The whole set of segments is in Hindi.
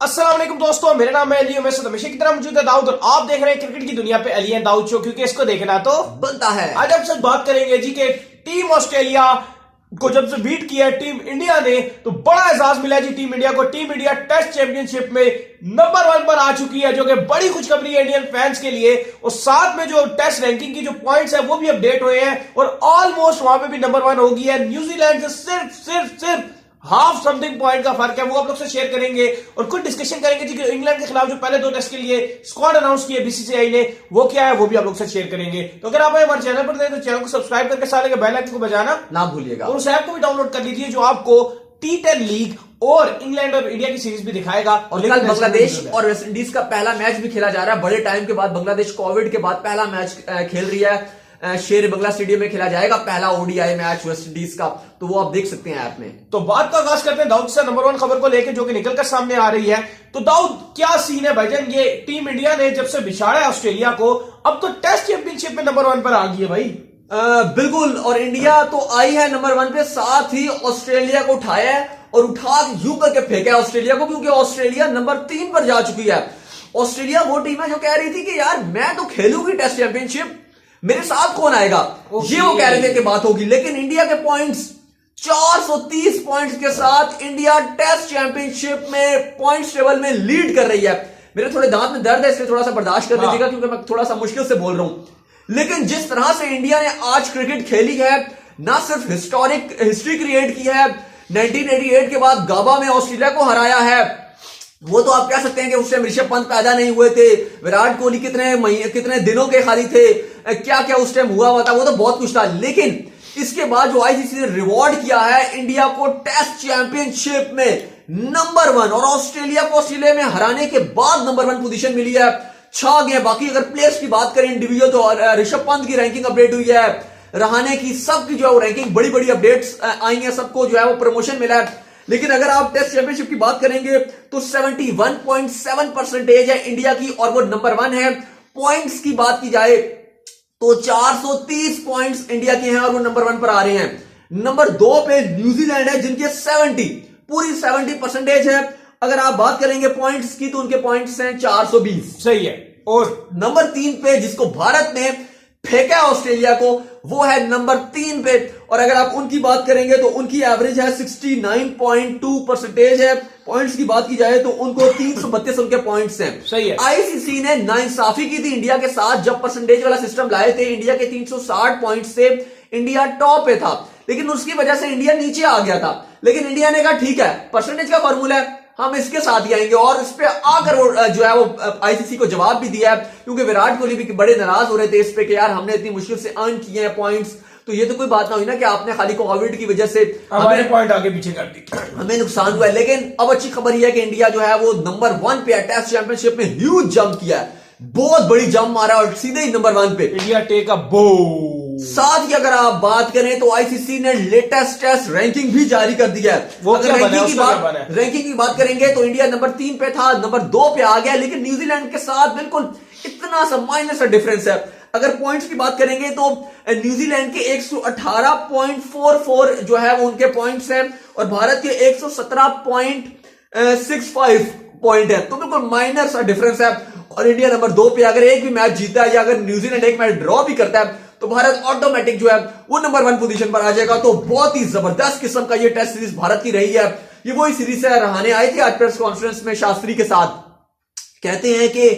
अस्सलाम वालेकुम दोस्तों, मेरा नाम है अली। मैं हमेशा की तरह मौजूद है दाऊद और आप देख रहे हैं क्रिकेट की दुनिया पे अली एंड दाऊद शो, क्योंकि इसको देखना तो बनता है। आज हम सब बात करेंगे जी के टीम ऑस्ट्रेलिया को जब से बीट किया है टीम इंडिया ने तो बड़ा एहसास मिला है जी टीम इंडिया को। टीम इंडिया टेस्ट चैंपियनशिप में नंबर 1 पर आ चुकी है, जो कि बड़ी खुशखबरी है इंडियन फैंस के लिए। और साथ में जो टेस्ट रैंकिंग की जो पॉइंट्स है वो भी अपडेट हुए हैं और ऑलमोस्ट वहां पे भी नंबर 1 होगी है। न्यूजीलैंड से सिर्फ हाफ समथिंग पॉइंट का फर्क है, वो आप लोग से शेयर करेंगे और कुछ डिस्कशन करेंगे जी कि इंग्लैंड के खिलाफ जो पहले 2 टेस्ट के लिए स्क्वाड अनाउंस किया बीसीसीआई ने वो क्या है, वो भी आप लोग से शेयर करेंगे। तो अगर आप हमारे चैनल पर तो चैनल को सब्सक्राइब करके साले के बेल आइकन को बजाना ना भूलिएगा और उस ऐप को भी डाउनलोड कर लीजिए जो आपको T10 लीग और इंग्लैंड और इंडिया की सीरीज भी दिखाएगा। और कल बांग्लादेश और वेस्ट इंडीज का पहला मैच भी खेला जा रहा है। बड़े टाइम के बाद बांग्लादेश कोविड के बाद पहला मैच खेल रही है। शेर बंगला स्टेडियम में खेला जाएगा पहला ओडीआई मैच वेस्ट इंडीज का, तो वो आप देख सकते हैं ऐप में। तो बात का आगाज करते हैं दाऊद से नंबर 1 खबर को लेकर जो कि निकलकर सामने आ रही है। तो दाऊद क्या सीन है भाईजान, ये टीम इंडिया ने जब से बिछाड़ा है ऑस्ट्रेलिया को अब तो टेस्ट चैंपियनशिप में नंबर 1 पर आ गई है भाई। बिल्कुल, और इंडिया तो आई है नंबर 1 पे, साथ ही ऑस्ट्रेलिया को उठाया है और उठा यूं करके फेंका है ऑस्ट्रेलिया को, क्योंकि ऑस्ट्रेलिया नंबर 3 पर जा चुकी है। ऑस्ट्रेलिया वो टीम है जो कह रही थी कि यार मैं तो खेलूंगी टेस्ट चैंपियनशिप, मेरे साथ कौन आएगा, ये वो कह रहे थे कि बात होगी। लेकिन इंडिया के पॉइंट्स 430 पॉइंट्स के साथ इंडिया टेस्ट चैंपियनशिप में पॉइंट्स टेबल में लीड कर रही है। मेरे थोड़े दांत में दर्द है, इसलिए थोड़ा सा बर्दाश्त कर लीजिएगा क्योंकि मैं थोड़ा सा मुश्किल से बोल रहा हूं। लेकिन जिस तरह से इंडिया ने आज क्रिकेट खेली है, ना सिर्फ हिस्ट्री क्रिएट की है, 1988 के बाद गाबा में ऑस्ट्रेलिया को हराया है। वो तो आप कह सकते हैं कि उस टाइम ऋषभ पंत पैदा नहीं हुए थे, विराट कोहली कितने दिनों के खाली थे, क्या क्या उस टाइम हुआ था, वो तो बहुत कुछ था। लेकिन इसके बाद जो आईसीसी ने रिवॉर्ड किया है इंडिया को टेस्ट चैंपियनशिप में नंबर 1, और ऑस्ट्रेलिया को ऑस्ट्रेलिया में हराने के बाद नंबर 1 पोजीशन मिली है, छा गए। बाकी अगर प्लेयर्स की बात करें इंडिविजुअल, तो ऋषभ पंत की रैंकिंग अपडेट हुई है, रहाणे की, सबकी जो है वो रैंकिंग बड़ी बड़ी अपडेट्स आई है, सबको जो है वो प्रमोशन मिला है। लेकिन अगर आप टेस्ट चैंपियनशिप की बात करेंगे तो 71.7% है इंडिया की और वो नंबर 1 है। पॉइंट्स की बात की जाए तो 430 पॉइंट्स इंडिया के हैं और वो नंबर 1 पर आ रहे हैं। नंबर 2 पे न्यूजीलैंड है जिनके 70% है। अगर आप बात करेंगे पॉइंट्स की तो उनके पॉइंट्स हैं 420। सही है। और नंबर 3 पे जिसको भारत ने फेंका ऑस्ट्रेलिया को, वो है नंबर 3 पे। और अगर आप उनकी बात करेंगे तो उनकी एवरेज है 69.2% है। पॉइंट्स की बात की जाए तो उनको 332 उनके पॉइंट्स हैं। सही है। आईसीसी ने नाइंसाफी की थी इंडिया के साथ, जब परसेंटेज वाला सिस्टम लाए थे। इंडिया के 360 पॉइंट्स से इंडिया टॉप पे था, लेकिन उसकी वजह से इंडिया नीचे आ गया था। लेकिन इंडिया ने कहा ठीक है, परसेंटेज का फॉर्मूला है, हम इसके साथ ही आएंगे। और इस पे आकर वो जो है वो आईसीसी को जवाब भी दिया है, क्योंकि विराट कोहली भी बड़े नाराज हो रहे थे इस पे कि यार हमने इतनी मुश्किल से अर्न किए हैं पॉइंट्स, तो ये तो कोई बात ना हुई ना कि आपने खाली कोविड की वजह से हमारे पॉइंट आगे पीछे कर दी, हमें नुकसान हुआ है। लेकिन अब अच्छी खबर यह है कि इंडिया जो है वो नंबर 1 पे है। टेस्ट चैंपियनशिप में ह्यूज जंप किया है, बहुत बड़ी जंप मारा और सीधे ही नंबर 1 पे इंडिया टेक अ बो। साथ ही अगर आप बात करें तो आईसीसी ने लेटेस्ट टेस्ट रैंकिंग भी जारी कर दिया है। वो अगर क्या रैंकिंग की बात करेंगे तो इंडिया नंबर 3 पे था, नंबर 2 पे आ गया। लेकिन न्यूजीलैंड के साथ बिल्कुल इतना सा माइनस सा डिफरेंस है। अगर पॉइंट्स की बात करेंगे तो न्यूजीलैंड के 118.44 जो है वो उनके पॉइंट्स हैं और भारत के 117.65 पॉइंट है, तो बिल्कुल माइनर सा डिफरेंस है। और इंडिया नंबर 2 पे अगर एक भी मैच जीता है या अगर न्यूजीलैंड एक मैच ड्रॉ भी करता है तो भारत ऑटोमेटिक जो है वो नंबर 1 पोजीशन पर आ जाएगा। तो बहुत ही जबरदस्त किस्म का ये टेस्ट सीरीज भारत की रही है। ये वही सीरीज है, रहाणे आए थे आज प्रेस कॉन्फ्रेंस में शास्त्री के साथ, कहते हैं कि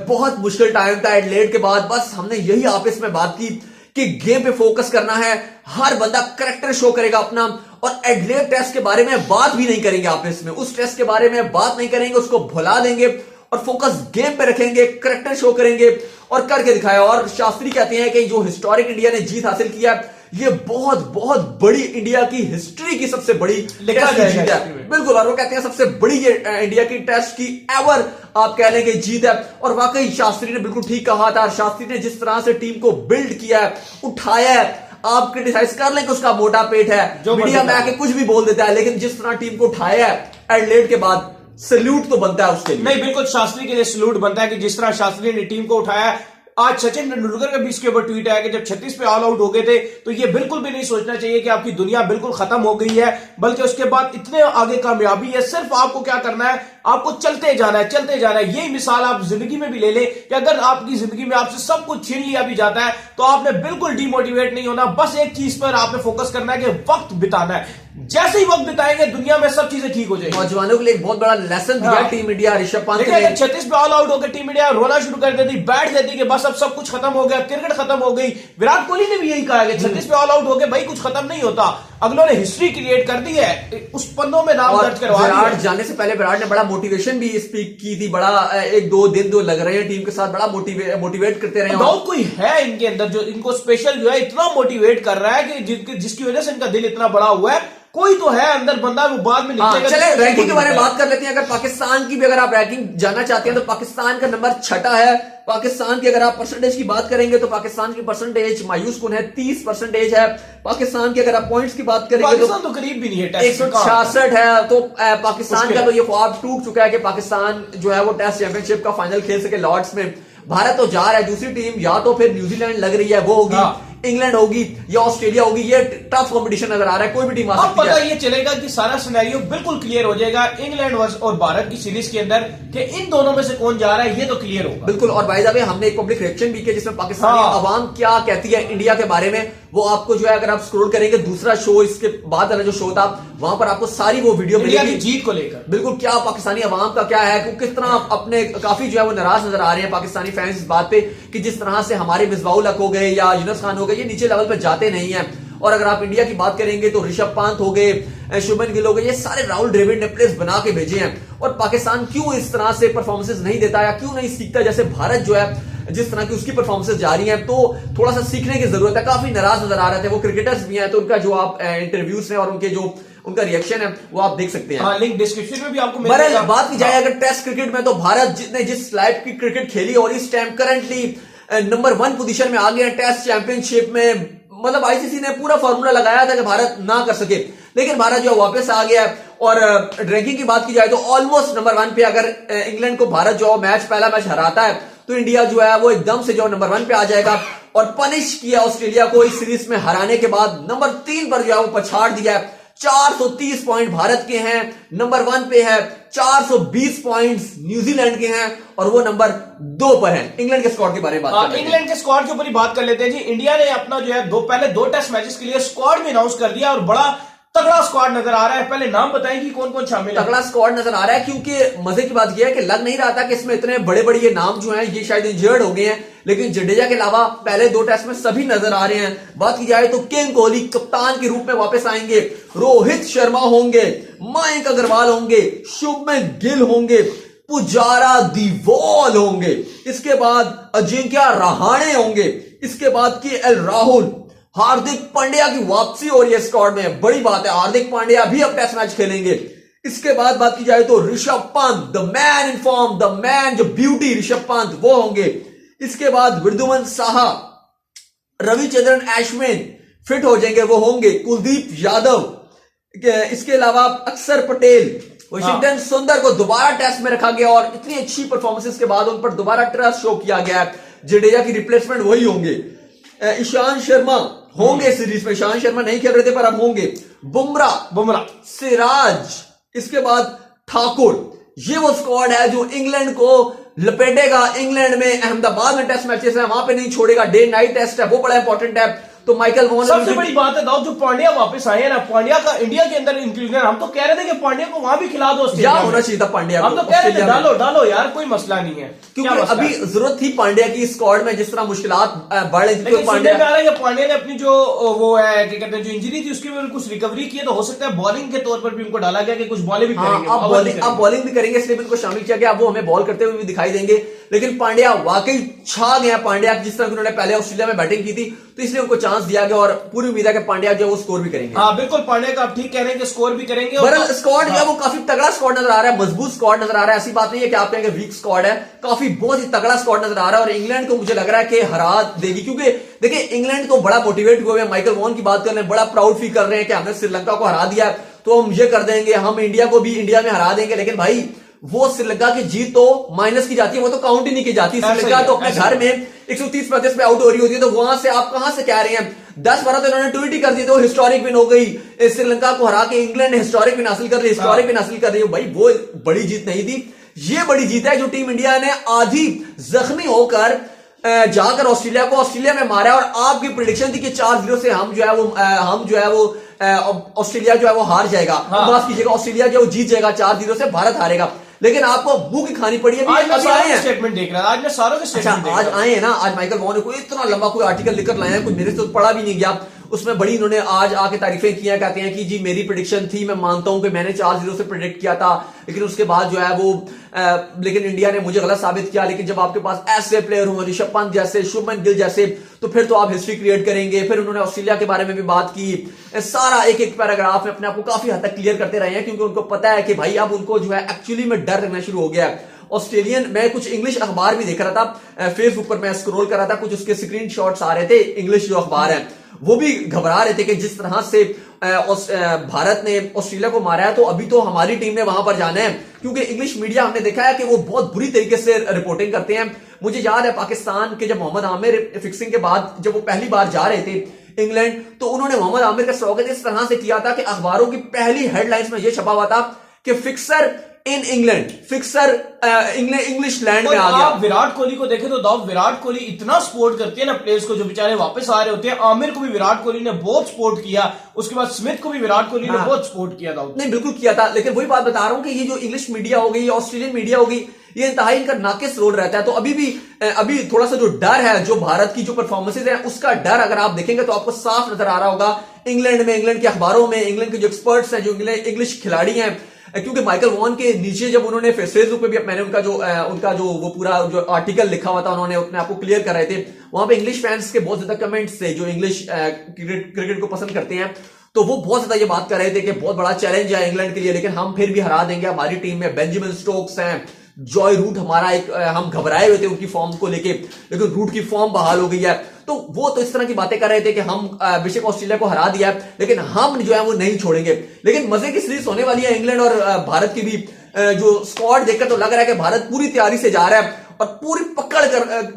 बहुत मुश्किल टाइम था एडलेड के बाद, बस हमने यही आपस में बात की कि गेम पे फोकस करना है, हर बंदा करेक्टर शो करेगा अपना, और एडलेड टेस्ट के बारे में बात भी नहीं करेंगे आपस में, उस टेस्ट के बारे में बात नहीं करेंगे, उसको भुला देंगे और फोकस गेम पे रखेंगे, करेक्टर शो करेंगे और करके दिखाया। और शास्त्री कहते हैं कि जो हिस्टोरिक इंडिया ने जीत हासिल किया, ये बहुत बहुत बड़ी इंडिया की हिस्ट्री की सबसे बड़ी टेस्ट जीत है। बिल्कुल, और वो कहते हैं सबसे बड़ी ये इंडिया की टेस्ट की एवर आप कह लेंगे जीत है। और वाकई शास्त्री ने बिल्कुल ठीक कहा था। शास्त्री ने जिस तरह से टीम को बिल्ड किया है, उठाया है, आप क्रिटिसाइज कर लें कि उसका मोटा पेट है, मीडिया में आके कुछ भी बोल देता है, लेकिन जिस तरह टीम को उठाया है एडलेड के बाद, सैल्यूट तो बनता है उसके लिए। नहीं, बिल्कुल शास्त्री के लिए सैल्यूट बनता है कि जिस तरह शास्त्री ने टीम को उठाया। आज सचिन तेंदुलकर का भी इसके ऊपर ट्वीट आया कि जब 36 पे ऑल आउट हो गए थे तो ये बिल्कुल भी नहीं सोचना चाहिए कि आपकी दुनिया बिल्कुल खत्म हो गई है, बल्कि उसके बाद इतने आगे कामयाबी है। सिर्फ आपको क्या करना है, आपको चलते जाना है, चलते जाना है। यही मिसाल आप जिंदगी में भी ले ले कि अगर आपकी जिंदगी में आपसे सब कुछ छीन लिया भी जाता है तो आपने बिल्कुल डिमोटिवेट नहीं होना। बस एक चीज पर आपने फोकस करना है कि वक्त बिताना है। जैसे ही वक्त बिताएंगे दुनिया में सब चीजें ठीक हो जाएंगी। नौजवानों के लिए एक बहुत बड़ा लेसन दिया टीम इंडिया ऋषभ पंत देखिए, अगर 36 पे ऑल आउट होकर टीम इंडिया रोना शुरू कर देती, बैठ देती कि बस अब सब कुछ खत्म हो गया, क्रिकेट खत्म हो गई। विराट कोहली ने भी यही कहा कि 36 पे ऑल आउट हो गए भाई कुछ खत्म नहीं होता। अगलों ने हिस्ट्री क्रिएट कर दी है, उस पन्नों में नाम दर्ज करवा दिया। विराट जाने से पहले विराट ने बड़ा मोटिवेशन भी स्पीक की थी, बड़ा एक दो दिन दो लग रहे हैं टीम के साथ, बड़ा मोटिवेट करते रहे। बहुत कोई है इनके अंदर जो इनको स्पेशल जो है इतना मोटिवेट कर रहा है कि जिसकी वजह से इनका दिल इतना बड़ा हुआ है। कोई तो है अंदर बंदा, वो बाद में निकलेगा। चले रैंकिंग के बारे में बात कर लेते हैं। अगर पाकिस्तान की भी अगर आप रैंकिंग जानना चाहते हैं तो पाकिस्तान का नंबर 6 है। पाकिस्तान की अगर आप परसेंटेज की बात करेंगे तो पाकिस्तान की परसेंटेज मायूस कुन है, 30% है। पाकिस्तान की अगर आप पॉइंट्स की बात करेंगे पाकिस्तान तो करीब भी नहीं है, 166 है। तो पाकिस्तान का तो ये ख्वाब टूट चुका है कि पाकिस्तान जो है वो टेस्ट चैंपियनशिप का फाइनल खेल सके लॉर्ड्स में। भारत तो जा रहा है, दूसरी टीम या तो फिर न्यूजीलैंड लग रही है वो होगी, इंग्लैंड होगी या ऑस्ट्रेलिया होगी। ये टफ कंपटीशन नजर आ रहा है, कोई भी टीम आ सकती है। पता ये चलेगा कि सारा सिनेरियो बिल्कुल क्लियर हो जाएगा इंग्लैंड और भारत की सीरीज के अंदर कि इन दोनों में से कौन जा रहा है, ये तो क्लियर होगा बिल्कुल। और बाय द वे हमने एक पब्लिक रिएक्शन भी किया जिसमें पाकिस्तानी अवाम क्या कहती है इंडिया के बारे में, वो आपको जो है अगर आप स्क्रॉल करेंगे दूसरा शो इसके बाद वाला जो शो था वहां पर आपको सारी वो वीडियो मिलेगी जीत को लेकर। बिल्कुल क्या पाकिस्तानी अवाम का क्या है, किस तरह अपने काफी जो है वो नाराज नजर आ रहे हैं पाकिस्तानी फैंस इस बात पे कि जिस तरह से हमारे मिसबाउल हक हो गए या यूनुस खान हो गए, ये नीचे लेवल पे जाते नहीं है। और अगर आप इंडिया की बात करेंगे तो ऋषभ पंत हो गए, शुभमन गिल हो गए, ये सारे राहुल द्रविड़ ने प्लेयर्स बना के भेजे हैं। और पाकिस्तान क्यों इस तरह से परफॉर्मेंसेस नहीं देता या क्यों नहीं सीखता, जैसे भारत जो है जिस तरह की उसकी परफॉर्मेंसेस जारी हैं, तो थोड़ा सा सीखने की जरूरत है। काफी नाराज नजर आ रहे थे वो क्रिकेटर्स भी हैं, तो उनका जो आप इंटरव्यूज हैं और उनके जो उनका रिएक्शन है वो आप देख सकते हैं। लिंक डिस्क्रिप्शन में भी आपको मिलेगा। बात की जाए अगर टेस्ट क्रिकेट में तो भारत जितने जिस लाइफ की क्रिकेट खेली और इस टाइम करंटली नंबर 1 पोजीशन में आ गया टेस्ट चैंपियनशिप में। मतलब आईसीसी ने पूरा फॉर्मूला लगाया था कि भारत ना कर सके, लेकिन भारत जो वापस आ गया। और रैंकिंग की बात की जाए तो ऑलमोस्ट नंबर 1 पे। अगर इंग्लैंड को भारत जो पहला मैच हराता है तो इंडिया जो है वो एकदम से जो नंबर 1 पे आ जाएगा। और पनिश किया ऑस्ट्रेलिया को इस सीरीज में हराने के बाद नंबर 3 पर जो है वो पछाड़ दिया है। 430 पॉइंट भारत के हैं, नंबर 1 पे है। 420 पॉइंट्स न्यूजीलैंड के हैं और वो नंबर 2 पर है। इंग्लैंड के स्क्वाड के बारे में बात करते हैं। इंग्लैंड के स्क्वाड के ऊपर ही बात कर लेते हैं जी। इंडिया ने अपना जो है पहले दो टेस्ट मैचेस के लिए स्क्वाड भी अनाउंस कर दिया और बड़ा तगड़ा स्क्वाड नजर आ रहा है। पहले नाम बताएं कि कौन कौन शामिल है। तगड़ा स्क्वाड नजर आ रहा है क्योंकि मजे की बात यह है कि लग नहीं रहा था कि इसमें इतने बड़े बड़े ये नाम जो हैं ये शायद इंजर्ड हो गए हैं, लेकिन जडेजा के अलावा पहले 2 टेस्ट में सभी नजर आ रहे हैं। बात की जाए तो किंग कोहली कप्तान के रूप में वापस आएंगे, रोहित शर्मा होंगे, मयंक अग्रवाल होंगे, शुभमन गिल होंगे, पुजारा दिवॉल होंगे, इसके बाद अजिंक्य रहाणे होंगे, इसके बाद केएल राहुल, हार्दिक पांड्या की वापसी हो रही है स्क्वाड में, बड़ी बात है। हार्दिक पांड्या भी अब टेस्ट मैच खेलेंगे। इसके बाद बात की जाए तो Rishabh Pant, the man in form, the man जो ब्यूटी ऋषभ पंत वो होंगे। इसके बाद वृद्धुमन साहा, रविचंद्रन अश्विन फिट हो जाएंगे, वो होंगे। कुलदीप यादव, इसके अलावा अक्षर पटेल, वाशिंगटन सुंदर को दोबारा टेस्ट में रखा गया और इतनी अच्छी परफॉर्मेंसेस के बाद उन पर दोबारा ट्रस्ट शो किया गया है। जडेजा की रिप्लेसमेंट वही होंगे। ईशांत शर्मा होंगे सीरीज में, ईशांत शर्मा नहीं खेल रहे थे पर अब होंगे। बुमराह, सिराज, इसके बाद ठाकुर। ये वो स्क्वाड है जो इंग्लैंड को लपेटेगा। इंग्लैंड में अहमदाबाद में टेस्ट मैचेस है, वहां पे नहीं छोड़ेगा। डे नाइट टेस्ट है, वो बड़ा इंपॉर्टेंट है। तो माइकल वॉन, सबसे बड़ी बात है दाऊद जो पांड्या वापस आए हैं ना, पांड्या का इंडिया के अंदर इंक्लूजन। हम तो कह रहे थे कि पांड्या को वहां भी खिला दो, क्या होना चाहिए था पांड्या को। हम तो कह रहे थे डालो यार, कोई मसला नहीं है, क्योंकि अभी जरूरत थी पांड्या की स्क्वाड में, जिस तरह मुश्किलात बढ़ रही थी। पांड्या ने अपनी जो वो है क्या कहते हैं जो इंजरी थी उसकी वजह कुछ रिकवरी की है, तो हो सकता है बॉलिंग के तौर पर भी उनको डाला गया कि कुछ बॉलिंग भी करेंगे। अब बॉलिंग भी करेंगे, इसलिए उनको शामिल किया गया। अब वो हमें बॉल करते हुए भी दिखाई देंगे। लेकिन पांड्या वाकई छा गया। पांड्या जिस तरह उन्होंने पहले ऑस्ट्रेलिया में बैटिंग की थी, तो इसलिए उनको चांस दिया गया और पूरी उम्मीद है कि पांड्या जो वो स्कोर भी करेंगे। हाँ बिल्कुल, पांड्या का आप ठीक कह रहे हैं कि स्कोर भी करेंगे। बहरहाल स्क्वाड जो है वो काफी तगड़ा स्क्वाड नजर आ रहा है, मजबूत स्क्वाड नजर आ रहा है। ऐसी बात नहीं है कि आप कहेंगे वीक स्क्वाड है, काफी बहुत ही तगड़ा स्क्वाड नजर आ रहा है। और इंग्लैंड को मुझे लग रहा है कि हरा देगी, क्योंकि देखिए इंग्लैंड तो बड़ा मोटिवेट हुए हैं। माइकल वॉन की बात कर रहे हैं, बड़ा प्राउड फील कर रहे हैं कि हमने श्रीलंका को हरा दिया तो हम ये कर देंगे, हम इंडिया को भी इंडिया में हरा देंगे। लेकिन भाई वो श्रीलंका की जीत तो माइनस की जाती है, वो तो काउंट ही नहीं की जाती। श्रीलंका तो अपने घर में 130 पे आउट हो रही होती है, तो वहां से आप कहां से कह रहे हैं 10-12 तो इन्होंने ट्वीट ही कर दी, तो हिस्टोरिक विन हो गई। श्रीलंका को हरा के इंग्लैंड ने हिस्टोरिक विन हासिल कर ली, हिस्टोरिक विन हासिल कर रही है। भाई वो बड़ी जीत नहीं थी, ये बड़ी जीत है जो टीम इंडिया ने आधी जख्मी होकर जाकर ऑस्ट्रेलिया में मारा। और आपकी प्रेडिक्शन थी कि 4-0 से हम जो है वो ऑस्ट्रेलिया जो है वो हार जाएगा, माफ कीजिएगा, ऑस्ट्रेलिया जो जीत जाएगा, 4-0 से भारत हारेगा। लेकिन आपको मुंह की खानी पड़ी है। आज मैं सारों के स्टेटमेंट देख रहा था, आज मैं सारों के स्टेटमेंट देख रहा था। आज आए हैं ना, आज माइकल वॉन ने कोई इतना लंबा कोई आर्टिकल लिखकर लाया है, कोई मेरे से तो पढ़ा भी नहीं गया, उसमें बड़ी इन्होंने आज आके तारीफें किया, कहते हैं कि जी मेरी प्रेडिक्शन थी, मैं मानता हूं कि मैंने 4-0 से प्रेडिक्ट किया था, लेकिन उसके बाद जो है वो लेकिन इंडिया ने मुझे गलत साबित किया। लेकिन जब आपके पास ऐसे प्लेयर हो ऋषभ पंत जैसे, शुभमन गिल जैसे, तो फिर तो आप हिस्ट्री क्रिएट करेंगे। फिर उन्होंने ऑस्ट्रेलिया के बारे में भी बात की, सारा एक पैराग्राफ में अपने आप को काफी हद तक क्लियर करते रहे हैं, क्योंकि उनको पता है कि भाई अब उनको जो है एक्चुअली में डर लगना शुरू हो गया है। ऑस्ट्रेलियन, मैं कुछ इंग्लिश अखबार भी देख रहा था, फेसबुक पर मैं स्क्रॉल कर रहा था, कुछ उसके स्क्रीनशॉट्स आ रहे थे, इंग्लिश जो अखबार है वो भी घबरा रहे थे कि जिस तरह से भारत ने ऑस्ट्रेलिया को मारा है, तो अभी तो हमारी टीम ने वहां पर जाना है, क्योंकि इंग्लिश मीडिया हमने देखा है कि वो बहुत बुरी तरीके से रिपोर्टिंग करते हैं। मुझे याद है पाकिस्तान के जब मोहम्मद आमिर फिक्सिंग के बाद जब वो पहली बार जा रहे थे इंग्लैंड, तो उन्होंने मोहम्मद आमिर का स्वागत इस तरह से किया था कि अखबारों की पहली हेडलाइंस में यह छपा हुआ था कि fixer in England, fixer English land में आ गया। आप विराट कोहली को देखें तो दाऊद, विराट कोहली इतना सपोर्ट करते हैं ना प्लेयर्स को जो बेचारे वापस आ रहे होते हैं। आमिर को भी विराट कोहली ने बहुत सपोर्ट किया, उसके बाद स्मिथ को भी विराट कोहली ने बहुत सपोर्ट किया दाऊद। नहीं बिल्कुल किया था, लेकिन वही बात बता रहा हूं कि ये जो इंग्लिश मीडिया हो गई, ऑस्ट्रेलियन मीडिया हो गई, ये इंतहाई इनका नाकिस रोल रहता है। तो अभी थोड़ा सा जो डर है, जो भारत की जो परफॉर्मेंसेज है उसका डर अगर आप देखेंगे तो आपको साफ नजर आ रहा होगा इंग्लैंड में, इंग्लैंड के अखबारों में, इंग्लैंड के जो एक्सपर्ट्स हैं, जो इंग्लिश खिलाड़ी हैं, क्योंकि माइकल वॉन के नीचे जब उन्होंने फेसबुक पे भी मैंने उनका जो वो पूरा जो आर्टिकल लिखा हुआ था, उन्होंने अपने आप को क्लियर कर रहे थे, वहां पे इंग्लिश फैंस के बहुत ज्यादा कमेंट्स थे जो इंग्लिश क्रिकेट को पसंद करते हैं, तो वो बहुत ज्यादा ये बात कर रहे थे कि बहुत बड़ा चैलेंज है इंग्लैंड के लिए, लेकिन हम फिर भी हरा देंगे। हमारी टीम में बेंजामिन स्टोक्स हैं, जॉय रूट हमारा एक, हम घबराए हुए थे उनकी फॉर्म को लेके, लेकिन रूट की फॉर्म बहाल हो गई है। तो वो तो इस तरह की बातें कर रहे थे कि हम बेशक ऑस्ट्रेलिया को हरा दिया है, लेकिन हम जो है वो नहीं छोड़ेंगे। लेकिन मजे की सीरीज होने वाली है इंग्लैंड और भारत की भी। जो स्क्वाड देखकर तो लग रहा है कि भारत पूरी तैयारी से जा रहा है और पूरी पकड़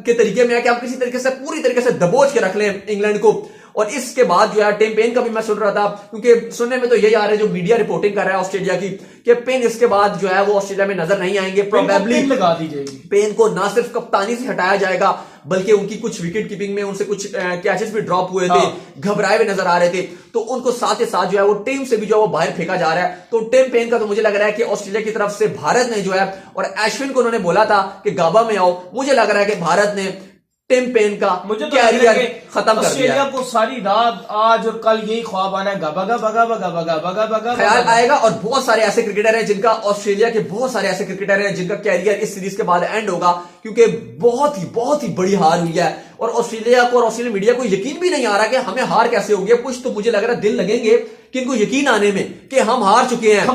के तरीके में है कि आप किसी तरीके से पूरी तरीके से दबोच के रख लें इंग्लैंड को। और इसके बाद जो है टिम पेन का भी मैं सुन रहा था, क्योंकि सुनने में तो यही आ रहा है जो मीडिया रिपोर्टिंग कर रहा है ऑस्ट्रेलिया की, कि पेन इसके बाद जो है वो ऑस्ट्रेलिया में नजर नहीं आएंगे। प्रोबेबली लगा दी जाएगी, पेन को ना सिर्फ कप्तानी से हटाया जाएगा, बल्कि उनकी कुछ विकेट कीपिंग में उनसे कुछ कैचेस भी ड्रॉप हुए थे, घबराए हुए नजर आ रहे थे, तो उनको साथ ही साथ जो है वो टीम से भी जो है वो बाहर फेंका जा रहा है। तो टिम पेन का तो मुझे लग रहा है कि ऑस्ट्रेलिया की तरफ से भारत ने जो है, और अश्विन को उन्होंने बोला था कि गाबा में आओ, मुझे लग रहा है कि भारत ने टिम पेन का मुझे तो कैरियर खत्म कर दिया। ऑस्ट्रेलिया को सारी रात आज और कल यही ख्वाब आना है, गाबा गाबा गाबा गाबा गाबा गाबा ख्याल आएगा। और बहुत सारे ऐसे क्रिकेटर हैं जिनका, ऑस्ट्रेलिया के बहुत सारे ऐसे क्रिकेटर हैं जिनका कैरियर इस सीरीज के बाद एंड होगा, क्योंकि बहुत ही बड़ी हार हुई है। और ऑस्ट्रेलिया को और ऑस्ट्रेलियन मीडिया को यकीन भी नहीं आ रहा कि हमें हार कैसे होगी। कुछ तो मुझे लग रहा है दिन लगेंगे कि इनको यकीन आने में कि हम हार चुके हैं।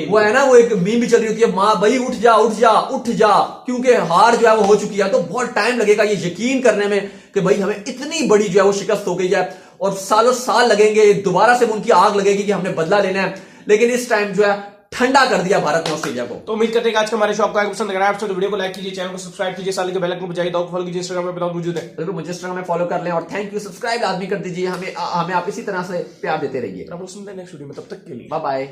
वो है ना, वो एक मीम भी चल रही होती है, माँ भाई उठ जा उठ जा उठ जा, क्योंकि हार जो है वो हो चुकी है। तो बहुत टाइम लगेगा ये यकीन करने में कि भाई हमें इतनी बड़ी जो है वो शिकस्त हो गई है, और सालों साल लगेंगे, दोबारा से उनकी आग लगेगी कि हमने बदला लेना है। लेकिन इस टाइम जो है ठंडा कर दिया भारत ने ऑस्ट्रेलिया को। तो उम्मीद करते हैं कि आज का हमारे शो आपको पसंद लग रहा है। आपसे तो वीडियो को लाइक कीजिए, चैनल को सब्सक्राइब कीजिए, साल के बेल आइकन को बजाइए, फॉलो कीजिए, इंस्टाग्राम पे मौजूद है, बिल्कुल मुझे इंस्टाग्राम में फॉलो कर लें। और थैंक यू, सब्सक्राइब लाजमी कर दीजिए, हमें आप इसी तरह से प्यार देते रहिए। नेक्स्ट वीडियो में, तब तक के लिए बाय बाय।